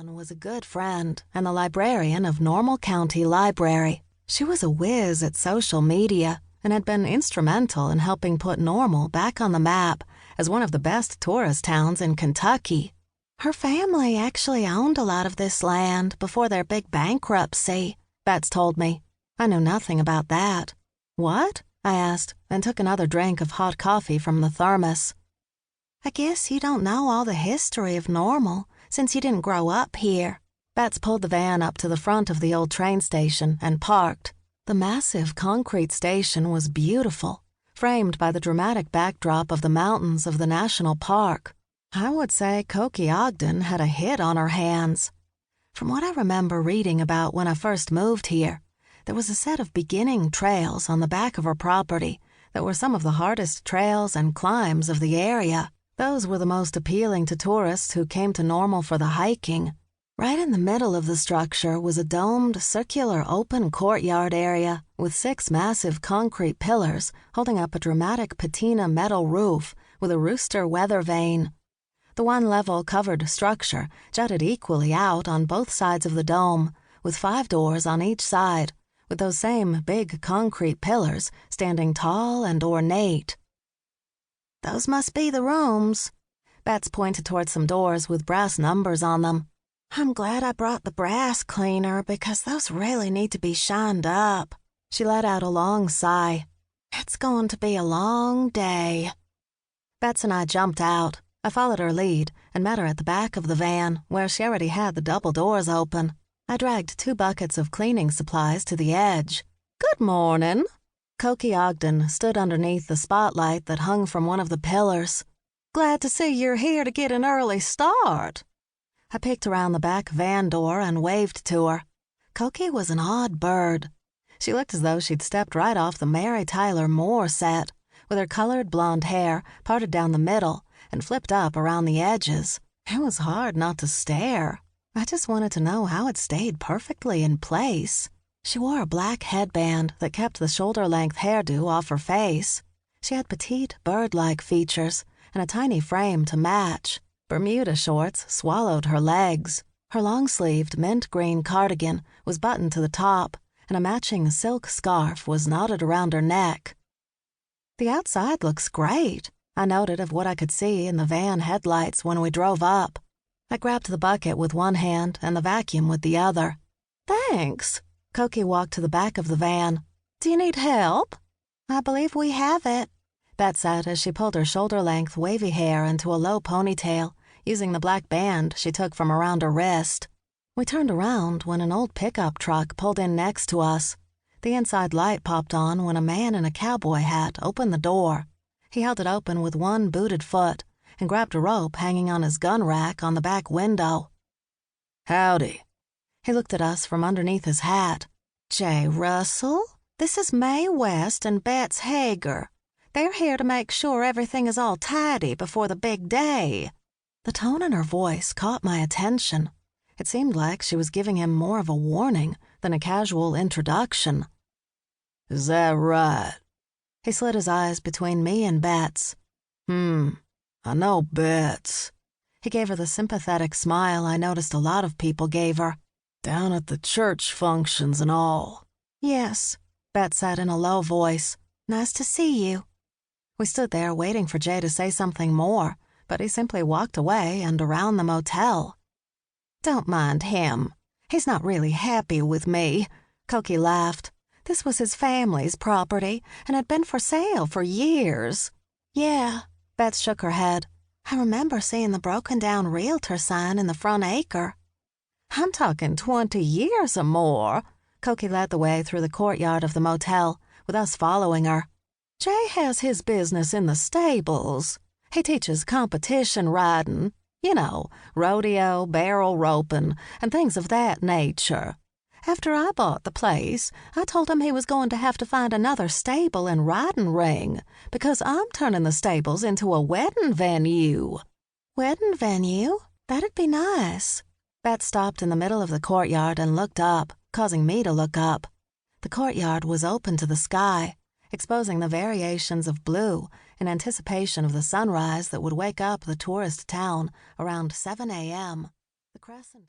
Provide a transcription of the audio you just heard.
one was a good friend and the librarian of Normal County Library. She was a whiz at social media and had been instrumental in helping put Normal back on the map as one of the best tourist towns in Kentucky. Her family actually owned a lot of this land before their big bankruptcy, Bets told me. I knew nothing about that. What? I asked, and took another drink of hot coffee from the thermos. I guess you don't know all the history of Normal, since you didn't grow up here. Bets pulled the van up to the front of the old train station and parked. The massive concrete station was beautiful, framed by the dramatic backdrop of the mountains of the national park. I would say Cokie Ogden had a hit on her hands. From what I remember reading about when I first moved here, there was a set of beginning trails on the back of her property that were some of the hardest trails and climbs of the area. Those were the most appealing to tourists who came to Normal for the hiking. Right in the middle of the structure was a domed, circular open courtyard area with 6 massive concrete pillars holding up a dramatic patina metal roof with a rooster weather vane. The one-level covered structure jutted equally out on both sides of the dome, with 5 doors on each side, with those same big concrete pillars standing tall and ornate. Those must be the rooms. Bets pointed toward some doors with brass numbers on them. I'm glad I brought the brass cleaner because those really need to be shined up. She let out a long sigh. It's going to be a long day. Bets and I jumped out. I followed her lead and met her at the back of the van where she already had the double doors open. I dragged 2 buckets of cleaning supplies to the edge. Good morning. Cokie Ogden stood underneath the spotlight that hung from one of the pillars. Glad to see you're here to get an early start. I peeked around the back van door and waved to her. Cokie was an odd bird. She looked as though she'd stepped right off the Mary Tyler Moore set, with her colored blonde hair parted down the middle and flipped up around the edges. It was hard not to stare. I just wanted to know how it stayed perfectly in place. She wore a black headband that kept the shoulder-length hairdo off her face. She had petite, bird-like features and a tiny frame to match. Bermuda shorts swallowed her legs. Her long-sleeved mint green cardigan was buttoned to the top, and a matching silk scarf was knotted around her neck. The outside looks great, I noted of what I could see in the van headlights when we drove up. I grabbed the bucket with one hand and the vacuum with the other. Thanks. Cokie walked to the back of the van. Do you need help? I believe we have it, Bet said as she pulled her shoulder-length wavy hair into a low ponytail, using the black band she took from around her wrist. We turned around when an old pickup truck pulled in next to us. The inside light popped on when a man in a cowboy hat opened the door. He held it open with one booted foot and grabbed a rope hanging on his gun rack on the back window. Howdy. He looked at us from underneath his hat. J. Russell, this is Mae West and Bets Hager. They're here to make sure everything is all tidy before the big day. The tone in her voice caught my attention. It seemed like she was giving him more of a warning than a casual introduction. Is that right? He slid his eyes between me and Bets. I know Bets. He gave her the sympathetic smile I noticed a lot of people gave her. Down at the church functions and all. Yes, Bets said in a low voice. Nice to see you. We stood there waiting for Jay to say something more, but he simply walked away and around the motel. Don't mind him. He's not really happy with me. Cokie laughed. This was his family's property and had been for sale for years. Yeah, Bets shook her head. I remember seeing the broken-down realtor sign in the front acre. I'm talking 20 years or more. Cokie led the way through the courtyard of the motel, with us following her. Jay has his business in the stables. He teaches competition riding, you know, rodeo, barrel roping, and things of that nature. After I bought the place, I told him he was going to have to find another stable and riding ring because I'm turning the stables into a wedding venue. Wedding venue? That'd be nice. Bet stopped in the middle of the courtyard and looked up, causing me to look up. The courtyard was open to the sky, exposing the variations of blue in anticipation of the sunrise that would wake up the tourist town around 7 a.m. The crescent